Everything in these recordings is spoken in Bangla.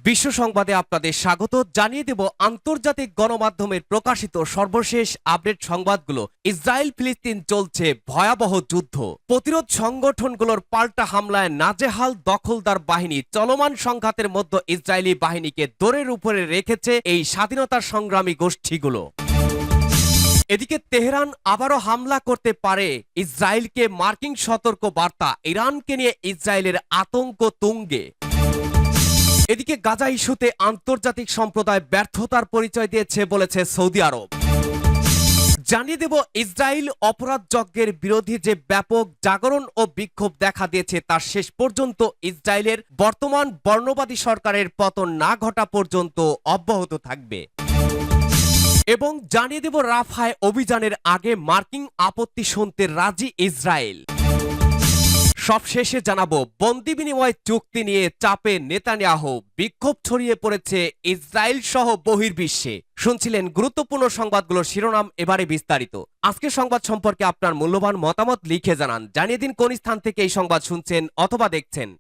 বিশ্ব সংবাদে আপনাদের স্বাগত জানিয়ে দেব আন্তর্জাতিক গণমাধ্যমের প্রকাশিত সর্বশেষ আপডেট সংবাদগুলো। ইসরায়েল ফিলিস্তিন চলছে ভয়াবহ যুদ্ধ। প্রতিরোধ সংগঠনগুলোর পাল্টা হামলায় নাজেহাল দখলদার বাহিনী। চলমান সংঘাতের মধ্যে ইসরায়েলি বাহিনীকে দৌড়ের উপরে রেখেছে এই স্বাধীনতা সংগ্রামী গোষ্ঠীগুলো। এদিকে তেহরান আবারও হামলা করতে পারে ইসরায়েলকে মার্কিন সতর্ক বার্তা। ইরানকে নিয়ে ইসরায়েলের আতঙ্ক তুঙ্গে। এদিকে গাজা ইস্যুতে আন্তর্জাতিক সম্প্রদায় ব্যর্থতার পরিচয় দিয়েছে বলেছে সৌদি আরব। জানিয়ে দেব ইসরায়েল অপরাধ যজ্ঞের বিরোধী যে ব্যাপক জাগরণ ও বিক্ষোভ দেখা দিয়েছে তার শেষ পর্যন্ত ইসরায়েলের বর্তমান বর্ণবাদী সরকারের পতন না ঘটা পর্যন্ত অব্যাহত থাকবে। এবং জানিয়ে দেব রাফায় অভিযানের আগে মার্কিন আপত্তি শুনতে রাজি ইসরায়েল। সবশেষে জানাবো বন্দি বিনিময় চুক্তি নিয়ে চাপে নেতানিয়াহু। বিক্ষোভ ছড়িয়ে পড়েছে ইসরায়েল সহ বহির্বিশ্বে। শুনছিলেন গুরুত্বপূর্ণ সংবাদগুলোর শিরোনাম, এবারে বিস্তারিত। আজকের সংবাদ সম্পর্কে আপনার মূল্যবান মতামত লিখে জানান। জানিয়ে দিন কোন স্থান থেকে এই সংবাদ শুনছেন অথবা দেখছেন।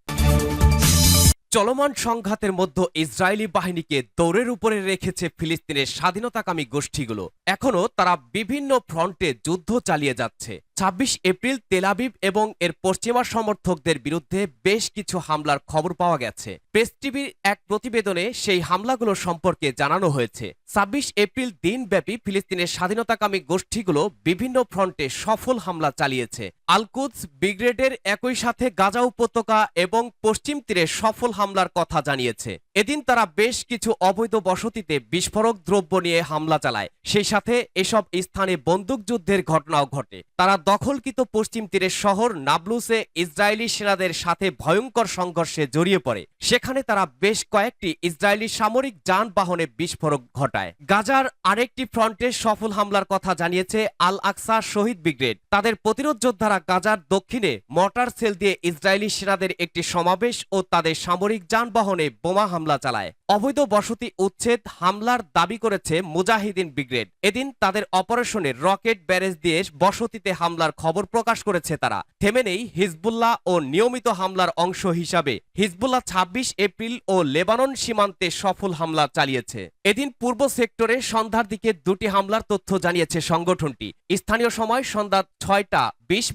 চলমান সংঘাতের মধ্যে ইসরায়েলি বাহিনীকে দৌড়ের উপরে রেখেছে ফিলিস্তিনের স্বাধীনতাকামী গোষ্ঠীগুলো। এখনো তারা বিভিন্ন ফ্রন্টে যুদ্ধ চালিয়ে যাচ্ছে। ২৬ এপ্রিল তেল আবিব এবং এর পশ্চিমা সমর্থকদের বিরুদ্ধে বেশ কিছু হামলার খবর পাওয়া গেছে। প্রেস টিভির এক প্রতিবেদনে সেই হামলাগুলো সম্পর্কে জানানো হয়েছে। ২৬ এপ্রিল দিনব্যাপী ফিলিস্তিনের স্বাধীনতাকামী গোষ্ঠীগুলো বিভিন্ন ফ্রন্টে সফল হামলা চালিয়েছে। আল-কুদস ব্রিগেডের একই সাথে গাজা উপত্যকা এবং পশ্চিম তীরে সফল হামলার কথা জানিয়েছে। এদিন তারা বেশ কিছু অবৈধ বসতিতে বিস্ফোরক দ্রব্য নিয়ে হামলা চালায়। সেই সাথে এসব স্থানে বন্দুকযুদ্ধের ঘটনাও ঘটে। তারা দখলকৃত পশ্চিম তীরের শহর নাবলুসে ইসরায়েলি সেনাদের সাথে ভয়ঙ্কর সংঘর্ষে জড়িয়ে পড়ে। সেখানে তারা বেশ কয়েকটি ইসরায়েলি সামরিক যানবাহনে বিস্ফোরক ঘটায়। গাজার আরেকটি ফ্রন্টে সফল হামলার কথা জানিয়েছে আল আকসা শহীদ ব্রিগেড। তাদের প্রতিরোধ যোদ্ধারা গাজার দক্ষিণে মর্টার সেল দিয়ে ইসরায়েলি সেনাদের একটি সমাবেশ ও তাদের সামরিক যানবাহনে বোমা হামলা চালায়। অবৈধ বসতি উচ্ছেদ হামলার দাবি করেছে মুজাহিদিন ব্রিগেড। এদিন তাদের অপারেশনে রকেট ব্যারেজ দিয়ে বসতিতে হামলার খবর প্রকাশ করেছে তারা। থেমে নেই হিজবুল্লাহ ও নিয়মিত হামলার অংশ হিসাবে হিজবুল্লাহ ২৬ এপ্রিল ও লেবানন সীমান্তে সফল হামলা চালিয়েছে। এদিন পূর্ব সেক্টরে সন্ধ্যার দিকে দুটি হামলার তথ্য জানিয়েছে সংগঠনটি। স্থানীয় সময় সন্ধ্যা ৬টা ২০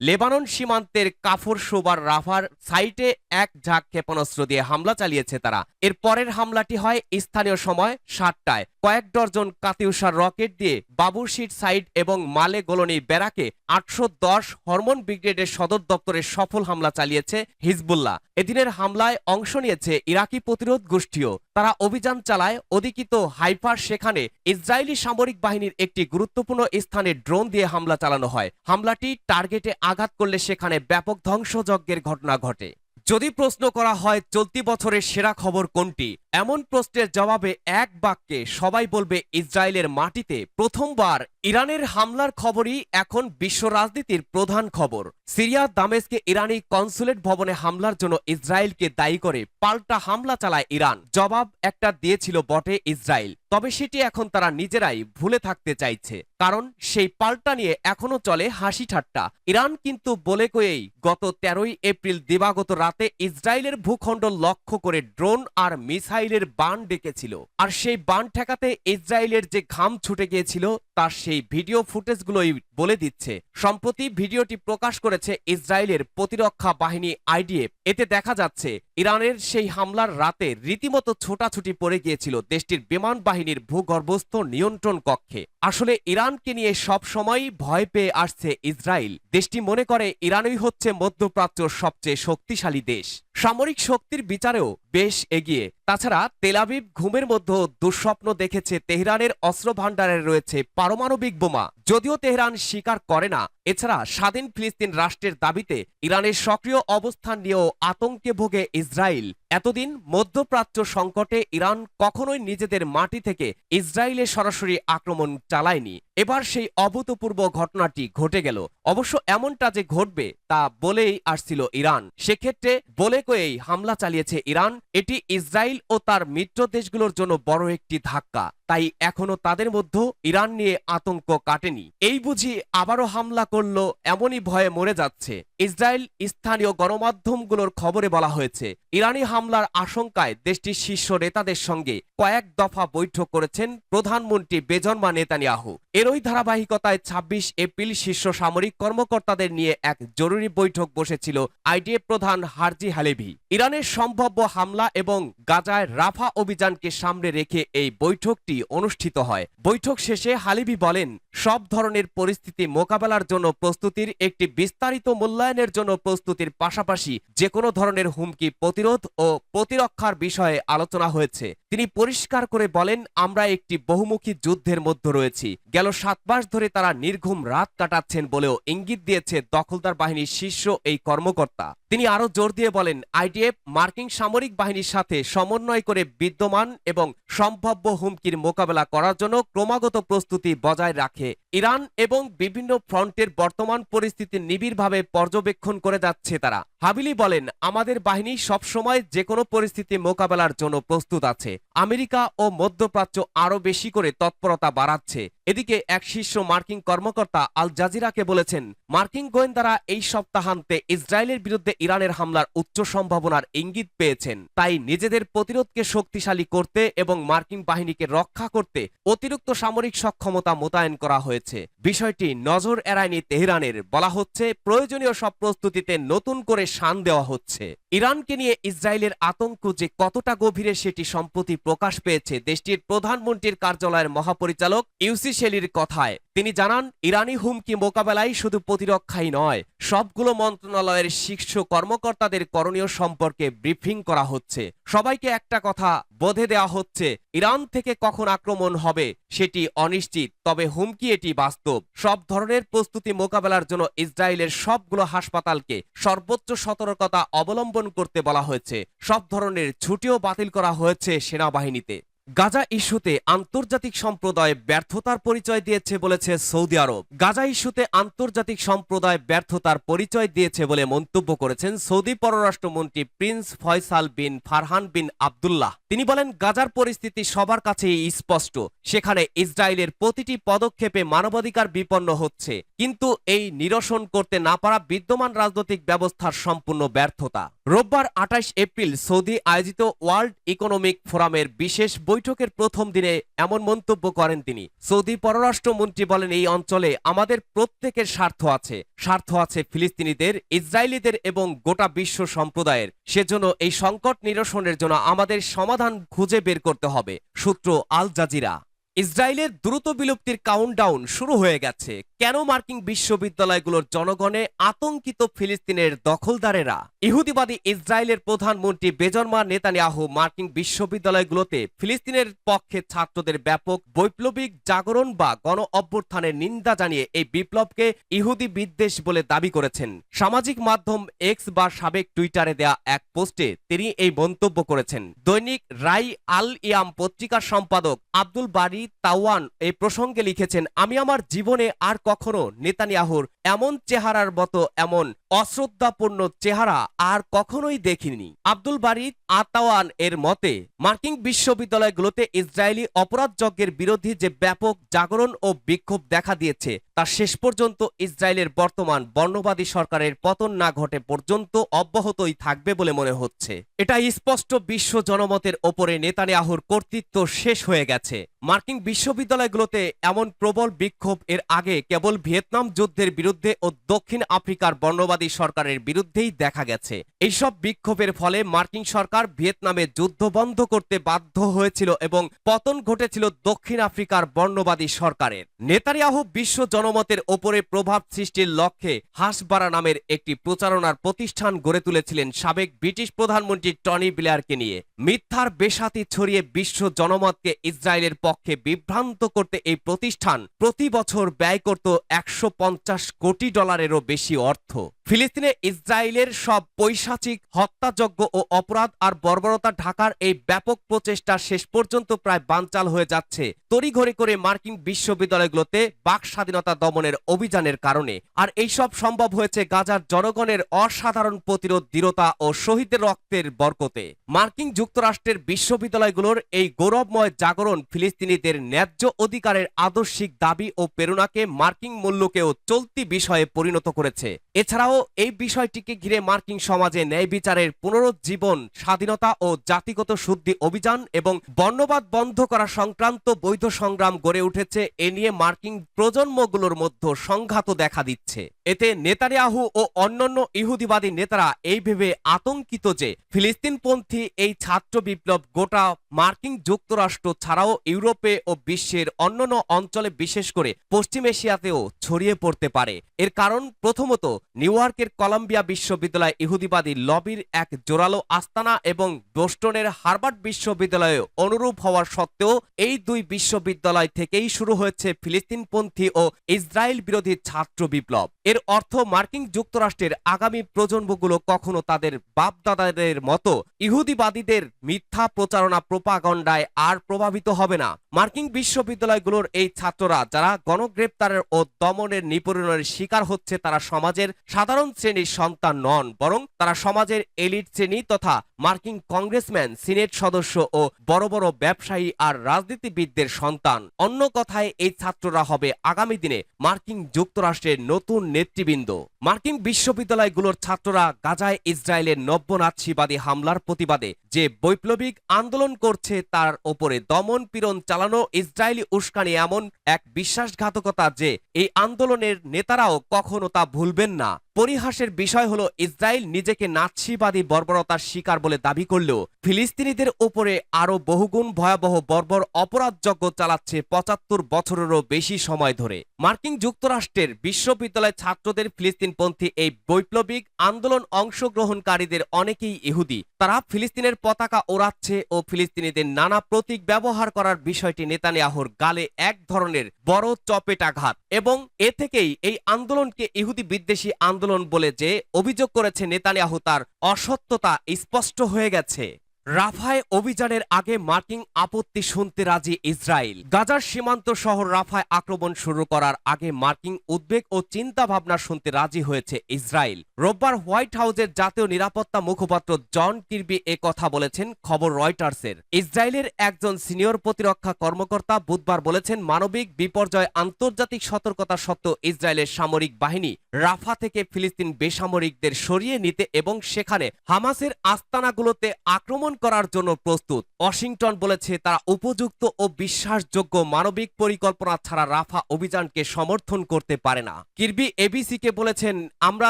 লেবানন সীমান্তের কাফর সোবার রাফার সাইটে এক ঝাঁক ক্ষেপণাস্ত্র দিয়ে হামলা চালিয়েছে তারা। এর পরের হামলাটি হয় স্থানীয় সময় ৭টায়। কয়েক ডজন কাতিউষার রকেট দিয়ে বাবুরশিট সাইড এবং মালে গোলনি ব্যারাকে ৮১০ হরমোন ব্রিগেডের সদর দপ্তরে সফল হামলা চালিয়েছে হিজবুল্লাহ। এদিনের হামলায় অংশ নিয়েছে ইরাকি প্রতিরোধ গোষ্ঠীও। তারা অভিযান চালায় অধিকৃত হাইফার। সেখানে ইসরায়েলি সামরিক বাহিনীর একটি গুরুত্বপূর্ণ স্থানে ড্রোন দিয়ে হামলা চালানো হয়। হামলাটি টার্গেটে আঘাত করলে সেখানে ব্যাপক ধ্বংসযজ্ঞের ঘটনা ঘটে। যদি প্রশ্ন করা হয় চলতি বছরের সেরা খবর কোনটি, এমন প্রশ্নের জবাবে এক বাক্যে সবাই বলবে ইসরায়েলের মাটিতে প্রথমবার ইরানের হামলার খবরই এখন বিশ্ব রাজনীতির প্রধান খবর। সিরিয়া দামেস্কে ইরানি কনসুলেট ভবনে হামলার জন্য ইসরায়েলকে দায়ী করে পাল্টা হামলা চালায় ইরান। জবাব একটা দিয়েছিল বটে ইসরায়েল, তবে সেটি এখন তারা নিজেরাই ভুলে থাকতে চাইছে। কারণ সেই পাল্টা নিয়ে এখনো চলে হাসি ঠাট্টা। ইরান কিন্তু বলে কয়েই গত ১৩ই এপ্রিল দিবাগত রাতে ইসরায়েলের ভূখণ্ড লক্ষ্য করে ড্রোন আর মিসাইলের বান ডেকেছিল। আর সেই বান ঠেকাতে ইসরায়েলের যে ঘাম ছুটে গিয়েছিল তার সেই ভিডিও ফুটেজগুলোই বলে দিচ্ছে। সম্প্রতি ভিডিওটি প্রকাশ করেছে ইসরায়েলের প্রতিরক্ষা বাহিনী আইডিএফ। এতে দেখা যাচ্ছে ইরানের সেই হামলার রাতে রীতিমতো ছোটাছুটি পড়ে গিয়েছিল দেশটির বিমান বাহিনীর ভূগর্ভস্থ নিয়ন্ত্রণ কক্ষে। আসলে ইরানকে নিয়ে সব সময়ই ভয় পেয়ে আসছে ইসরায়েল। দেশটি মনে করে ইরানই হচ্ছে মধ্যপ্রাচ্যের সবচেয়ে শক্তিশালী দেশ। সামরিক শক্তির বিচারেও বেশ এগিয়ে। তাছাড়া তেল আবিব ঘুমের মধ্যে দুঃস্বপ্ন দেখেছে তেহরানের অস্ত্র ভাণ্ডারে রয়েছে পারমাণবিক বোমা। যদিও তেহরান স্বীকার করে না। এছাড়া স্বাধীন ফিলিস্তিন রাষ্ট্রের দাবিতে ইরানের সক্রিয় অবস্থান নিয়েও আতঙ্কে ভোগে ইসরায়েল। এতদিন মধ্যপ্রাচ্য সংকটে ইরান কখনোই নিজেদের মাটি থেকে ইসরায়েলে সরাসরি আক্রমণ চালায়নি। এবার সেই অভূতপূর্ব ঘটনাটি ঘটে গেল। অবশ্য এমনটা যে ঘটবে তা বলেই আসছিল ইরান। সেক্ষেত্রে বলে কয়েই হামলা চালিয়েছে ইরান। এটি ইসরায়েল ও তার মিত্র দেশগুলোর জন্য বড় একটি ধাক্কা। তাই এখনো তাদের মধ্যে ইরান নিয়ে আতঙ্ক কাটেনি। এই বুঝি আবারও হামলা করলো এমনই ভয়ে মরে যাচ্ছে ইসরায়েল। স্থানীয় গণমাধ্যমগুলোর খবরে বলা হয়েছে ইরানি হামলার আশঙ্কায় দেশটির শীর্ষ নেতাদের সঙ্গে কয়েক দফা বৈঠক করেছেন প্রধানমন্ত্রী বেঞ্জামিন নেতানিয়াহু। এরই ধারাবাহিকতায় ২৬ এপ্রিল শীর্ষ সামরিক কর্মকর্তাদের নিয়ে এক জরুরি বৈঠক বসেছিল আইডিএফ প্রধান হার্জি হালেভি। ইরানের সম্ভাব্য হামলা এবং গাজায় রাফা অভিযানকে সামনে রেখে এই বৈঠকটি অনুষ্ঠিত হয়। বৈঠক শেষে হালেভি বলেন, সব ধরনের পরিস্থিতি মোকাবেলার জন্য প্রস্তুতির একটি বিস্তারিত মূল্যায়নের জন্য প্রস্তুতির পাশাপাশি যে কোনো ধরনের হুমকি প্রতিরোধ ও প্রতিরক্ষার বিষয়ে আলোচনা হয়েছে। তিনি পরিষ্কার করে বলেন, আমরা একটি বহুমুখী যুদ্ধের মধ্যে রয়েছি। গেল ৭ মাস ধরে তারা নির্ঘুম রাত কাটাচ্ছেন বলেও ইঙ্গিত দিয়েছে দখলদার বাহিনীর শীর্ষ এই কর্মকর্তা। তিনি আরও জোর দিয়ে বলেন, আইডিএফ মার্কিন সামরিক বাহিনীর সাথে সমন্বয় করে বিদ্যমান এবং সম্ভাব্য হুমকির মোকাবেলা করার জন্য ক্রমাগত প্রস্তুতি বজায় রাখে। ইরান এবং বিভিন্ন ফ্রন্টের বর্তমান পরিস্থিতি নিবিড়ভাবে পর্যবেক্ষণ করে যাচ্ছে তারা। হাবিলি বলেন, আমাদের বাহিনী সবসময় যে কোনো পরিস্থিতি মোকাবেলার জন্য প্রস্তুত আছে। আমেরিকা ও মধ্যপ্রাচ্য আরও বেশি করে তৎপরতা বাড়াচ্ছে। এদিকে এক শীর্ষ মার্কিন কর্মকর্তা আল জাজিরাকে বলেছেন, মার্কিন গোয়েন্দারা এই সপ্তাহান্তে ইসরায়েলের বিরুদ্ধে ইরানের হামলার উচ্চ সম্ভাবনার ইঙ্গিত পেয়েছেন। তাই নিজেদের প্রতিরোধকে শক্তিশালী করতে এবং মার্কিন বাহিনীকে রক্ষা করতে অতিরিক্ত সামরিক সক্ষমতা মোতায়েন করা হয়েছে। বিষয়টি নজর এড়ায়নি তেহরানের। বলা হচ্ছে, প্রয়োজনীয় সব প্রস্তুতিতে নতুন করে শান দেওয়া হচ্ছে। ইরানকে নিয়ে ইসরায়েলের আতঙ্ক যে কতটা গভীরে সেটি সম্প্রতি প্রকাশ পেয়েছে দেশটির প্রধানমন্ত্রীর কার্যালয়ের মহাপরিচালক ইউসি শেলির কথায়। তিনি জানান, ইরানি হুমকি মোকাবেলায় শুধু প্রতিরক্ষাই নয়, সবগুলো মন্ত্রণালয়ের শীর্ষ কর্মকর্তাদের করণীয় সম্পর্কে ব্রিফিং করা হচ্ছে। সবাইকে একটা কথা বোঝে দেওয়া হচ্ছে, ইরান থেকে কখন আক্রমণ হবে সেটি অনিশ্চিত, তবে হুমকি এটি বাস্তব। সব ধরনের প্রস্তুতি মোকাবেলার জন্য ইসরায়েলের সবগুলো হাসপাতালকে সর্বোচ্চ সতর্কতা অবলম্বন করতে বলা হয়েছে। সব ধরনের ছুটিও বাতিল করা হয়েছে সেনাবাহিনীতে। গাজা ইস্যুতে আন্তর্জাতিক সম্প্রদায় ব্যর্থতার পরিচয় দিয়েছে বলেছে সৌদি আরব। গাজা ইস্যুতে আন্তর্জাতিক সম্প্রদায় ব্যর্থতার পরিচয় দিয়েছে বলে মন্তব্য করেছেন সৌদি পররাষ্ট্রমন্ত্রী প্রিন্স ফয়সাল বিন ফারহান বিন আবদুল্লাহ। তিনি বলেন, গাজার পরিস্থিতি সবার কাছেই স্পষ্ট। সেখানে ইসরায়েলের প্রতিটি পদক্ষেপে মানবাধিকার বিপন্ন হচ্ছে, কিন্তু এই নিরসন করতে না পারা বিদ্যমান রাজনৈতিক ব্যবস্থার সম্পূর্ণ ব্যর্থতা। রোববার ২৮ এপ্রিল সৌদি আয়োজিত ওয়ার্ল্ড ইকোনমিক ফোরামের বিশেষ বৈঠকের প্রথম দিনে এমন মন্তব্য করেন তিনি। সৌদি পররাষ্ট্রমন্ত্রী বলেন, এই অঞ্চলে আমাদের প্রত্যেকের স্বার্থ আছে। স্বার্থ আছে ফিলিস্তিনিদের, ইসরায়েলিদের এবং গোটা বিশ্ব সম্প্রদায়ের। সেজন্য এই সংকট নিরসনের জন্য আমাদের সমাধান খুঁজে বের করতে হবে। সূত্র আল জাজিরা। ইসরায়েলের দ্রুত বিলুপ্তির কাউন্টডাউন শুরু হয়ে গেছে। কেন মার্কিন বিশ্ববিদ্যালয়গুলোর জনগণে আতঙ্কিত ফিলিস্তিনের দখলদারেরা? ইহুদিবাদী ইসরায়েলের প্রধানমন্ত্রী বেঞ্জামিন নেতানিয়াহু মার্কিন বিশ্ববিদ্যালয়গুলোতে ফিলিস্তিনের পক্ষে ছাত্রদের ব্যাপক বৈপ্লবিক জাগরণ বা গণ অভ্যুত্থানের নিন্দা জানিয়ে এই বিপ্লবকে ইহুদি বিদ্বেষ বলে দাবি করেছেন। সামাজিক মাধ্যম এক্স বা সাবেক টুইটারে দেয়া এক পোস্টে তিনি এই মন্তব্য করেছেন। দৈনিক রাই আল ইয়াম পত্রিকার সম্পাদক আব্দুল বারি তাওয়ান এই প্রসঙ্গে লিখেছেন, আমি আমার জীবনে আর কখনো নেতানিয়াহুর এমন চেহারার মতো এমন অশ্রদ্ধাপূর্ণ চেহারা আর কখনোই দেখিনি। আব্দুল বারি আতাওয়ান এর মতে, মার্কিন বিশ্ববিদ্যালয়গুলোতে ইসরায়েলি অপরাধযজ্ঞের বিরোধী যে ব্যাপক জাগরণ ও বিক্ষোভ দেখা দিয়েছে তা শেষ পর্যন্ত ইসরায়েলের বর্তমান বর্ণবাদী সরকারের পতন না ঘটে পর্যন্ত অব্যাহতই থাকবে বলে মনে হচ্ছে। এটা স্পষ্ট বিশ্ব জনমতের ওপরে নেতানিয়াহুর কর্তৃত্ব শেষ হয়ে গেছে। মার্কিন বিশ্ববিদ্যালয়গুলোতে এমন প্রবল বিক্ষোভ এর আগে কেবল ভিয়েতনাম যুদ্ধের বিরুদ্ধে ও দক্ষিণ আফ্রিকার বর্ণবাদী সরকারের বিরুদ্ধেই দেখা গেছে। এইসব বিক্ষোভের ফলে মার্কিন সরকার ভিয়েতনামে যুদ্ধ বন্ধ করতে বাধ্য হয়েছিল এবং পতন ঘটেছিল দক্ষিণ আফ্রিকার বর্ণবাদী সরকারের। নেতানিয়াহু বিশ্ব জনমতের ওপরে প্রভাব সৃষ্টির লক্ষ্যে হাসবারা নামের একটি প্রচারণার প্রতিষ্ঠান গড়ে তুলেছিলেন সাবেক ব্রিটিশ প্রধানমন্ত্রী টনি ব্লেয়ারকে নিয়ে। মিথ্যার বেসাতি ছড়িয়ে বিশ্ব জনমতকে ইসরায়েলের পক্ষে বিভ্রান্ত করতে এই প্রতিষ্ঠান প্রতি বছর ব্যয় করত $150 কোটিরও বেশি অর্থ। ফিলিস্তিনে ইসরায়েলের সব পৈশাচিক হত্যাযজ্ঞ ও অপরাধ আর বর্বরতা ঢাকার এই ব্যাপক প্রচেষ্টা শেষ পর্যন্ত প্রায় বানচাল হয়ে যাচ্ছে তড়িঘড়ি করে মার্কিন বিশ্ববিদ্যালয়গুলোতে বাক স্বাধীনতা দমনের অভিযানের কারণে। আর এইসব সম্ভব হয়েছে গাজার জনগণের অসাধারণ প্রতিরোধ দৃঢ়তা ও শহীদের রক্তের বরকতে। মার্কিন যুক্তরাষ্ট্রের বিশ্ববিদ্যালয়গুলোর এই গৌরবময় জাগরণ ফিলিস্তিনিদের ন্যায্য অধিকারের আদর্শিক দাবি ও প্রেরণাকে মার্কিন মূল্যকেও চলতি বিষয়ে পরিণত করেছে। এছাড়াও এই বিষয়টিকে ঘিরে মার্কিন সমাজে ন্যায় বিচারের পুনরুজ্জীবন, স্বাধীনতা ও জাতিগত শুদ্ধি অভিযান এবং বর্ণবাদ বন্ধ করা সংক্রান্ত বৈধ সংগ্রাম গড়ে উঠেছে। এ নিয়ে মার্কিন প্রজন্মগুলোর মধ্যে সংঘাত দেখা দিচ্ছে। এতে নেতানিয়াহু ও অন্যান্য ইহুদিবাদী নেতারা এই ভেবে আতঙ্কিত যে ফিলিস্তিনপন্থী এই ছাত্র বিপ্লব গোটা মার্কিন যুক্তরাষ্ট্র ছাড়াও ইউরোপে ও বিশ্বের অন্যান্য অঞ্চলে, বিশেষ করে পশ্চিম এশিয়াতেও ছড়িয়ে পড়তে পারে। এর কারণ প্রথমত নিউ ইয়র্কের কলাম্বিয়া বিশ্ববিদ্যালয় ইহুদিবাদী লবির এক জোরালো আস্তানা এবং বোস্টনের হার্ভার্ড বিশ্ববিদ্যালয়ে অনুরূপ হওয়ার সত্ত্বেও এই দুই বিশ্ববিদ্যালয় থেকেই শুরু হয়েছে ফিলিস্তিনপন্থী ও ইসরায়েল বিরোধী ছাত্র বিপ্লব। এর অর্থ মার্কিন যুক্তরাষ্ট্রের আগামী প্রজন্মগুলো কখনো তাদের বাপদাদাদের মতো ইহুদিবাদীদের মিথ্যা প্রচারণা প্রোপাগন্ডায় আর প্রভাবিত হবে না। মার্কিন বিশ্ববিদ্যালয়গুলোর এই ছাত্ররা যারা গণগ্রেপ্তারের ও দমনের নিপীড়নের শিকার হচ্ছে, তারা সমাজের সাধারণ শ্রেণীর সন্তান নন, বরং তারা সমাজের এলিট শ্রেণী তথা মার্কিন কংগ্রেসম্যান, সিনেট সদস্য ও বড় বড় ব্যবসায়ী আর রাজনীতিবিদদের সন্তান। অন্য কথায় এই ছাত্ররা হবে আগামী দিনে মার্কিন যুক্তরাষ্ট্রের নতুন নেতৃবৃন্দ। মার্কিন বিশ্ববিদ্যালয়গুলোর ছাত্ররা গাজায় ইসরায়েলের নব্যনাৎসিবাদী হামলার প্রতিবাদে যে বৈপ্লবিক আন্দোলন করছে, তার ওপরে দমন পীড়ন চালানো, ইসরায়েলি উস্কানি এমন এক বিশ্বাসঘাতকতা যে এই আন্দোলনের নেতারাও কখনো তা ভুলবেন না। পরিহাসের বিষয় হলো, ইসরায়েল নিজেকে নাৎসিবাদী বর্বরতার শিকার বলে দাবি করলেও ফিলিস্তিনিদের উপরে আরো বহুগুণ ভয়াবহ বর্বর অপরাধযজ্ঞ চালাচ্ছে ৭৫ বছরেরও বেশি সময় ধরে। মার্কিন যুক্তরাষ্ট্রের বিশ্ববিদ্যালয় ছাত্রদের ফিলিস্তিনপন্থী এই বৈপ্লবিক আন্দোলন অংশগ্রহণকারীদের অনেকেই ইহুদি। তারা ফিলিস্তিনের পতাকা ওড়াচ্ছে ও ফিলিস্তিনিদের নানা প্রতীক ব্যবহার করার বিষয়টি নেতানিয়াহুর গালে এক ধরনের বড় চপেটাঘাত এবং এ থেকেই এই আন্দোলনকে ইহুদি বিদ্বেষী আন্দোলন বলে যে অভিযোগ করেছে নেতানিয়াহু, তার অসত্যতা স্পষ্ট হয়ে গেছে। রাফায় অভিযানের আগে মার্কিন আপত্তি শুনতে রাজি ইসরায়েল। গাজার সীমান্ত শহর রাফায় আক্রমণ শুরু করার আগে মার্কিন উদ্বেগ ও চিন্তা ভাবনা শুনতে রাজি হয়েছে ইসরায়েল। রোববার হোয়াইট হাউসের জাতীয় নিরাপত্তা মুখপাত্র জন কির্বি এ কথা বলেছেন খবর রয়টার্সের। ইসরায়েলের একজন সিনিয়র প্রতিরক্ষা কর্মকর্তা বুধবার বলেছেন, মানবিক বিপর্যয়, আন্তর্জাতিক সতর্কতা সত্ত্বেও ইসরায়েলের সামরিক বাহিনী রাফা থেকে ফিলিস্তিন বেসামরিকদের সরিয়ে নিতে এবং সেখানে হামাসের আস্তানাগুলোতে আক্রমণ করার জন্য প্রস্তুত। ওয়াশিংটন বলেছে তারা উপযুক্ত ও বিশ্বাসযোগ্য মানবিক পরিকল্পনা ছাড়া রাফা অভিযানকে সমর্থন করতে পারে না। কির্বি এবিসিকে বলেছেন, আমরা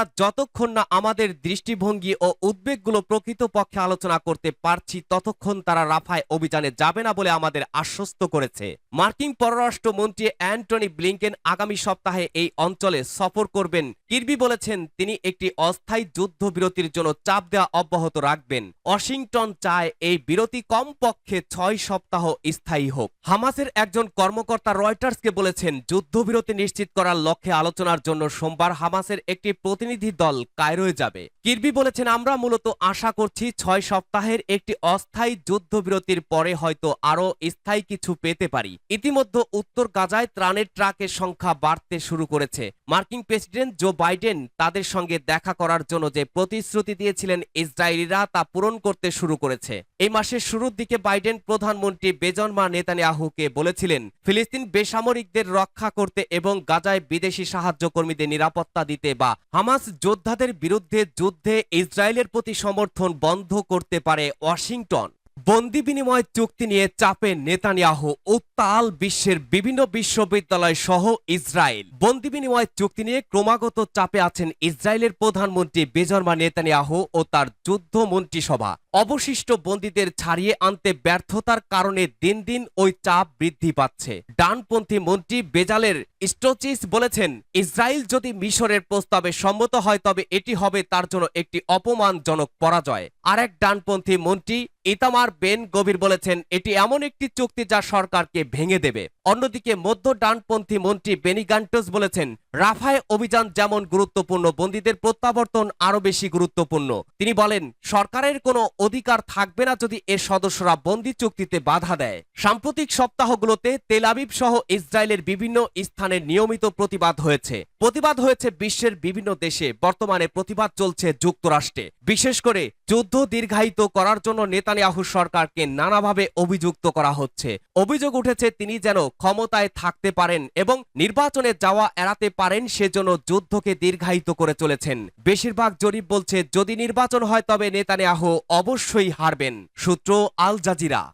যতক্ষণ না আমাদের দৃষ্টিভঙ্গি ও উদ্বেগগুলো প্রকৃতপক্ষে আলোচনা করতে পারছি, ততক্ষণ তারা রাফায় অভিযানে যাবে না বলে আমাদের আশ্বস্ত করেছে। মার্কিন পররাষ্ট্রমন্ত্রী অ্যান্টনি ব্লিংকেন আগামী সপ্তাহে এই অঞ্চলে সফর করবেন। কির্বি বলেছেন তিনি একটি অস্থায়ী যুদ্ধবিরতির জন্য চাপ দেওয়া অব্যাহত রাখবেন। ওয়াশিংটন চায় এই বিরতি কমপক্ষে ৬ সপ্তাহ স্থায়ী হোক। হামাসের একজন কর্মকর্তা রয়টার্সকে বলেছেন, যুদ্ধবিরতি নিশ্চিত করার লক্ষ্যে আলোচনার জন্য সোমবার হামাসের একটি প্রতিনিধি দল কায়রোয় যাবে। কির্বি বলেছেন, আমরা মূলত আশা করছি ৬ সপ্তাহের একটি অস্থায়ী যুদ্ধবিরতির পরে হয়তো আরও স্থায়ী কিছু পেতে পারি। ইতিমধ্যে উত্তর গাজায় ত্রাণের ট্রাকের সংখ্যা বাড়তে শুরু করেছে। মার্কিন প্রেসিডেন্ট জো বাইডেন তাদের সঙ্গে দেখা করার জন্য যে প্রতিশ্রুতি দিয়েছিলেন, ইসরায়েলিরা তা পূরণ করতে শুরু করেছে। এই মাসের শুরুর দিকে বাইডেন প্রধানমন্ত্রী বেঞ্জামিন নেতানিয়াহুকে বলেছিলেন, ফিলিস্তিন বেসামরিকদের রক্ষা করতে এবং গাজায় বিদেশি সাহায্য কর্মীদের নিরাপত্তা দিতে বা হামাস যোদ্ধাদের বিরুদ্ধে যুদ্ধে ইসরায়েলের প্রতি সমর্থন বন্ধ করতে পারে ওয়াশিংটন। বন্দি বিনিময় চুক্তি নিয়ে চাপে নেতানিয়াহু, উত্তাল বিশ্বের বিভিন্ন বিশ্ববিদ্যালয় সহ ইসরায়েল। বন্দি বিনিময় চুক্তি নিয়ে ক্রমাগত চাপে আছেন ইসরায়েলের প্রধানমন্ত্রী বেঞ্জামিন নেতানিয়াহু ও তার যুদ্ধ মন্ত্রিসভা। অবশিষ্ট বন্দীদের ছাড়িয়ে আনতে ব্যর্থতার কারণে দিন দিন ওই চাপ বৃদ্ধি পাচ্ছে। ডানপন্থী মন্ত্রী বেজালের স্টোচিস বলেছেন, ইসরায়েল যদি মিশরের প্রস্তাবে সম্মত হয় তবে এটি হবে তার জন্য একটি অপমানজনক পরাজয়। আরেক ডানপন্থী মন্ত্রী ইতামার বেন গভীর বলেছেন, এটি এমন একটি চুক্তি যা সরকারকে ভেঙে দেবে। অন্যদিকে মধ্য ডানপন্থী মন্ত্রী বেনি গান্টোস বলেছেন, রাফায় অভিযান যেমন গুরুত্বপূর্ণ, বন্দীদের প্রত্যাবর্তন আরো বেশি গুরুত্বপূর্ণ। তিনি বলেন, সরকারের কোনো অধিকার থাকবে না যদি এর সদস্যরা বন্দি চুক্তিতে বাধা দেয়। সাম্প্রতিক সপ্তাহগুলোতে তেল আবিব সহ ইসরায়েলের বিভিন্ন স্থানে নিয়মিত প্রতিবাদ হয়েছে বিশ্বের বিভিন্ন দেশে। বর্তমানে প্রতিবাদ চলছে যুক্তরাষ্ট্রে, বিশেষ করে যুদ্ধ দীর্ঘায়িত করার জন্য নেতানিয়াহু সরকারকে নানাভাবে অভিযুক্ত করা হচ্ছে। অভিযোগ উঠেছে তিনি যেন ক্ষমতায় থাকতে পারেন এবং নির্বাচনে যাওয়া এড়াতে পারেন, সেজন্য যুদ্ধকে দীর্ঘায়িত করে চলেছেন। বেশিরভাগ জরিপ বলছে যদি নির্বাচন হয় তবে নেতানিয়াহু অবশ্যই হারবেন। সূত্র আল জাজিরা।